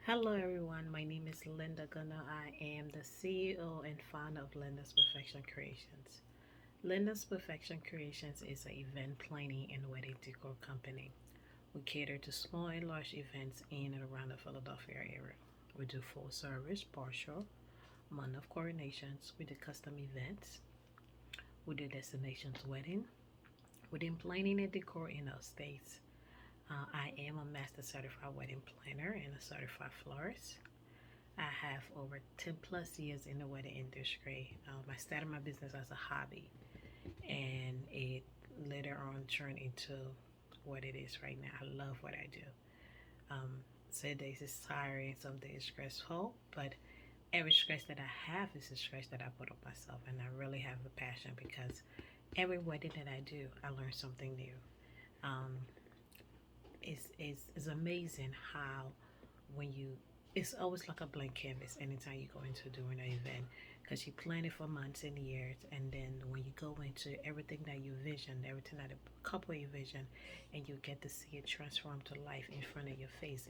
Hello everyone, my name is Linda Gunner. I am the CEO and founder of Linda's Perfection Creations. Linda's Perfection Creations is an event planning and wedding decor company. We cater to small and large events in and around the Philadelphia area. We do full service, partial, month of coordinations. We do custom events. We do destinations wedding. We do planning and decor in our states. I am a master certified wedding planner and a certified florist. I have over 10 plus years in the wedding industry. I started my business as a hobby and it later on turned into what it is right now. I love what I do. Some days it's tiring, some days stressful, but every stress that I have is a stress that I put on myself, and I really have a passion because every wedding that I do, I learn something new. Um, it's amazing how when you it's always like a blank canvas anytime you go into doing an event because you plan it for months and years, and then when you go into everything that you vision, everything that a couple you vision, and you get to see it transform to life in front of your face,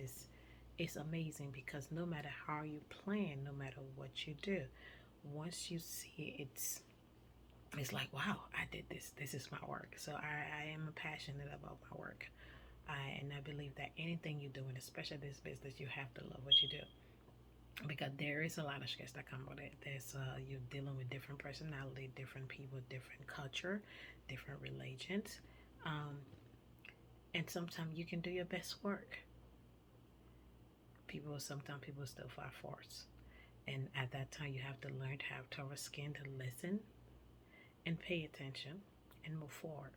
it's amazing because no matter how you plan, no matter what you do, once you see it, it's like, wow, I did this. This is my work. So I am passionate about my work. And I believe that anything you're doing, especially this business, you have to love what you do because there is a lot of stress that come with it. There's you're dealing with different personality, different people, different culture, different religions, um, and sometimes you can do your best work. Sometimes people still find faults, and at that time you have to learn to have tougher skin to listen and pay attention and move forward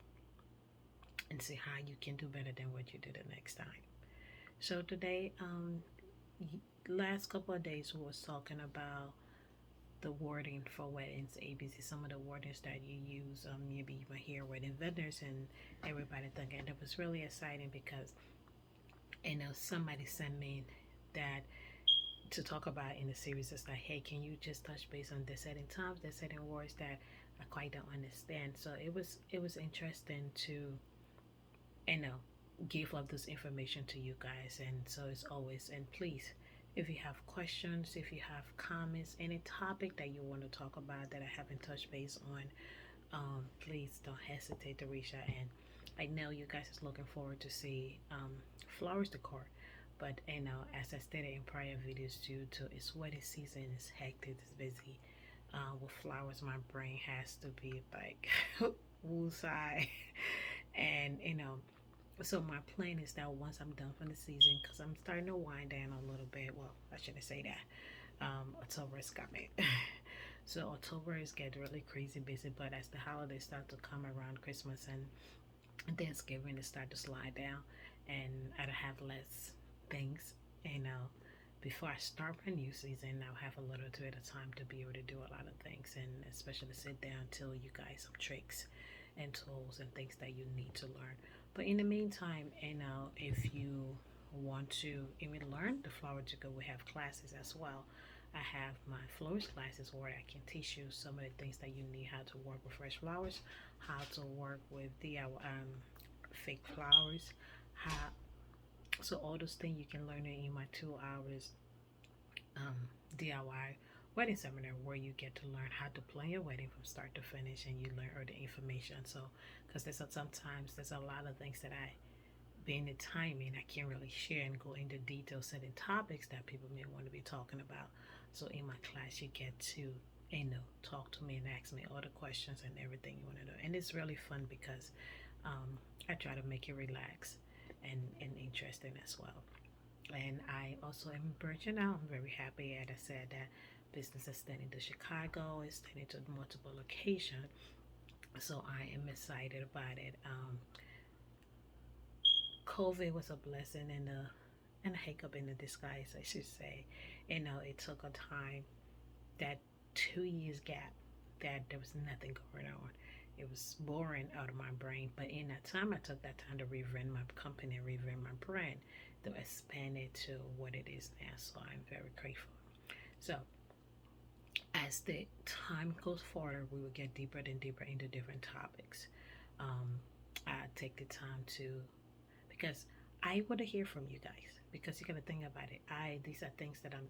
and see how you can do better than what you do the next time. So today, last couple of days we was talking about the wording for weddings, ABC, some of the wordings that you use. Maybe you might hear wedding vendors and everybody thinking. And it was really exciting because somebody sent me that to talk about in the series. It's like, hey, can you just touch base on the setting times, the setting words that I quite don't understand. So it was interesting to you know give up this information to you guys. And so it's always, and please, if you have questions, if you have comments, any topic that you want to talk about that I haven't touched base on, please don't hesitate to reach out. And I know you guys is looking forward to see flowers decor, but as I stated in prior videos, due to it's wedding season, it's hectic, it's busy. With flowers, my brain has to be like woosai. And so my plan is that once I'm done for the season, because I'm starting to wind down a little bit. Well, I shouldn't say that. October is coming. So October is getting really crazy busy, but as the holidays start to come around, Christmas and Thanksgiving, it start to slide down, and I have less things. Before I start my new season, I'll have a little bit of time to be able to do a lot of things, and especially sit down, tell you guys some tricks and tools and things that you need to learn. But in the meantime, if you want to even learn the flower to go, we have classes as well. I have my florist classes where I can teach you some of the things that you need, how to work with fresh flowers, how to work with the fake flowers, how so all those things you can learn it in my 2 hours um, DIY wedding seminar where you get to learn how to plan your wedding from start to finish, and you learn all the information. So because sometimes there's a lot of things that I being the timing I can't really share and go into detail certain topics that people may want to be talking about. So in my class you get to talk to me and ask me all the questions and everything you want to know, and it's really fun because I try to make it relax and interesting as well. And I also am branching out. I'm very happy, as I said, that business is extending to Chicago, it's extending to multiple locations. So I am excited about it. COVID was a blessing and a hiccup in the disguise, I should say. It took a time, that 2 years gap, that there was nothing going on. It was boring out of my brain. But in that time, I took that time to revamp my company, revamp my brand, to expand it to what it is now. So I'm very grateful. So as the time goes forward, we will get deeper and deeper into different topics. I take the time to, because I want to hear from you guys because you got to think about it. These are things that I'm,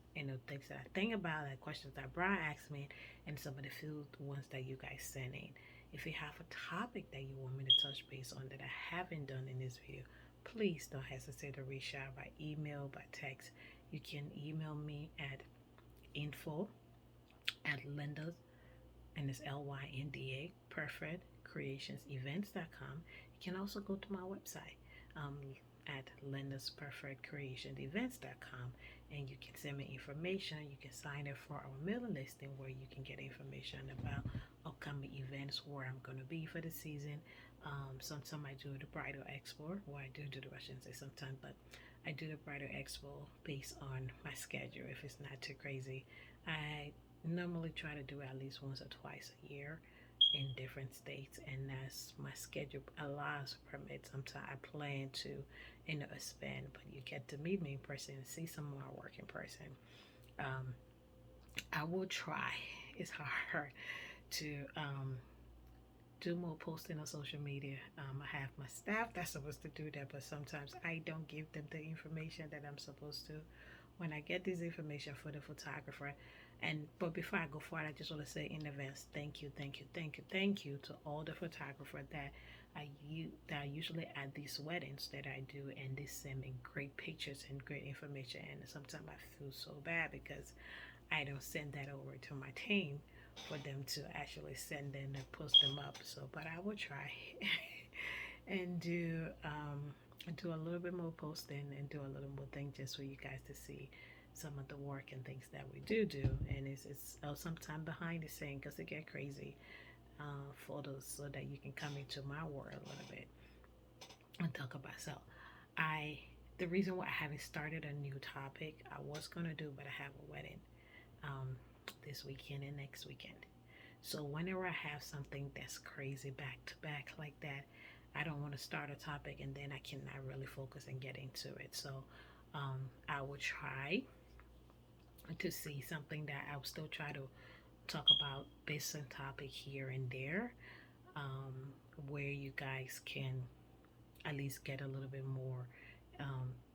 things that I think about, like questions that Brian asked me, and some of the few ones that you guys sent in. If you have a topic that you want me to touch base on that I haven't done in this video, please don't hesitate to reach out by email, by text. You can email me at info at Linda's, and it's LYNDA perfect creationsevents.com. You can also go to my website at lyndaperfect.creationseven.com, and you can send me information. You can sign up for our mailing listing where you can get information about upcoming events, where I'm going to be for the season. Sometimes I do the Bridal Expo, well, I do the, I shouldn't say sometimes, but I do the Bridal Expo based on my schedule. If it's not too crazy, I normally try to do at least once or twice a year in different states, and as my schedule allows, permits. Sometimes I plan to expand, but you get to meet me in person and see some of my work in person. um, I will try. It's hard to do more posting on social media. I have my staff that's supposed to do that, but sometimes I don't give them the information that I'm supposed to. When I get this information for the photographer, but before I go forward, I just want to say in advance, thank you, thank you, thank you, thank you to all the photographers that I usually at these weddings that I do, and they send me great pictures and great information. And sometimes I feel so bad because I don't send that over to my team for them to actually send them and post them up. So, but I will try and do a little bit more posting and do a little more thing just for you guys to see some of the work and things that we do. And it's sometime behind the scene because it get crazy, photos, so that you can come into my world a little bit and talk about. So I the reason why I haven't started a new topic, I was gonna do, but I have a wedding this weekend and next weekend. So whenever I have something that's crazy back to back like that, I don't want to start a topic and then I cannot really focus and get into it. So I will try to see something that I will still try to talk about based on topic here and there, um, where you guys can at least get a little bit more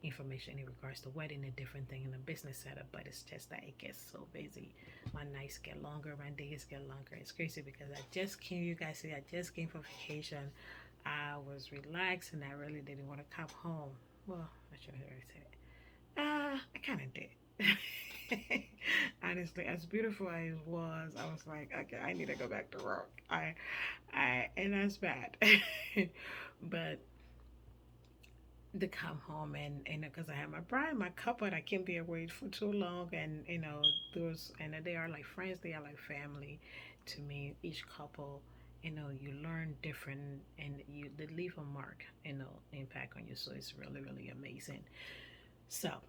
information in regards to wedding and different thing in the business setup. But it's just that it gets so busy. My nights get longer, my days get longer. It's crazy because I just came, you guys see, I just came from vacation. I was relaxed and I really didn't want to come home. Well, I should have already said it. I kind of did. Honestly, as beautiful as it was, I was like, okay, I need to go back to work. And that's bad. But to come home and because I have my bride, my couple, I can't be away for too long, and those, and they are like friends, they are like family to me. Each couple, you learn different, and they leave a mark, impact on you. So it's really really amazing. So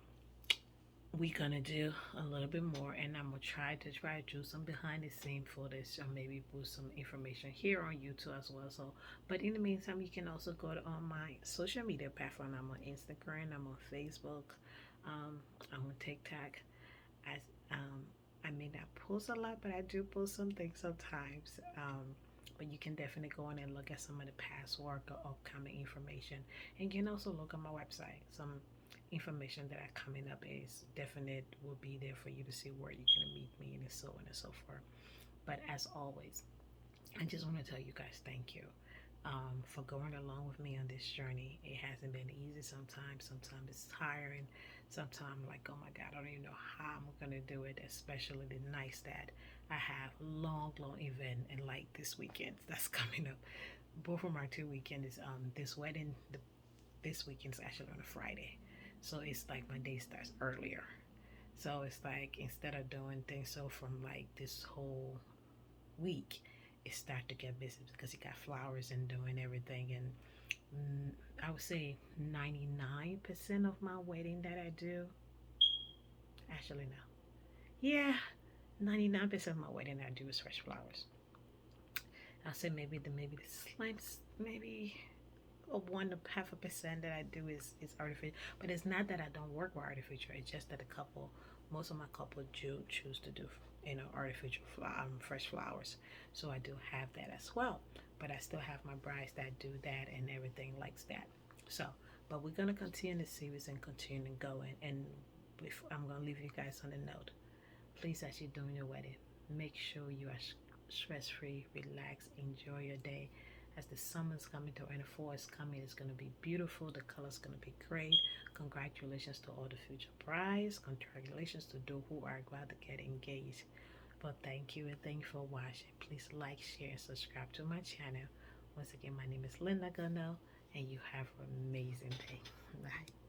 we're gonna do a little bit more, and I'm gonna try to do some behind the scene footage, or maybe put some information here on YouTube as well. So, but in the meantime, you can also go to on my social media platform. I'm on Instagram, I'm on Facebook, I'm on TikTok. I I may not post a lot, but I do post some things sometimes. But you can definitely go on and look at some of the past work or upcoming information, and you can also look at my website. Some information that are coming up is definite will be there for you to see where you're gonna meet me, and so on and so forth. But as always, I just want to tell you guys thank you, for going along with me on this journey. It hasn't been easy sometimes. Sometimes it's tiring. Sometimes like, oh my God, I don't even know how I'm gonna do it. Especially the nights that I have long event, and like this weekend that's coming up. Both of my 2 weekends is this wedding. This weekend's actually on a Friday. So it's like my day starts earlier. So it's like instead of doing things so from like this whole week, it start to get busy because you got flowers and doing everything. And I would say 99% of my wedding that I do, actually no, yeah, 99% of my wedding I do is fresh flowers. I'll say maybe the slimes, maybe a 1.5% that I do is artificial. But it's not that I don't work with artificial. It's just that most of my couple do choose to do artificial fresh flowers. So I do have that as well. But I still have my brides that do that and everything likes that. So But we're going to continue the series and continue going. And I'm going to leave you guys on a note. Please, as you're doing your wedding, make sure you are stress-free, relax, enjoy your day. As the summer's coming to and the fall is coming, it's going to be beautiful. The color's going to be great. Congratulations to all the future brides. Congratulations to those who are about to get engaged. But thank you, and thank you for watching. Please like, share, and subscribe to my channel. Once again, my name is Linda Gunnell, and you have an amazing day. Bye.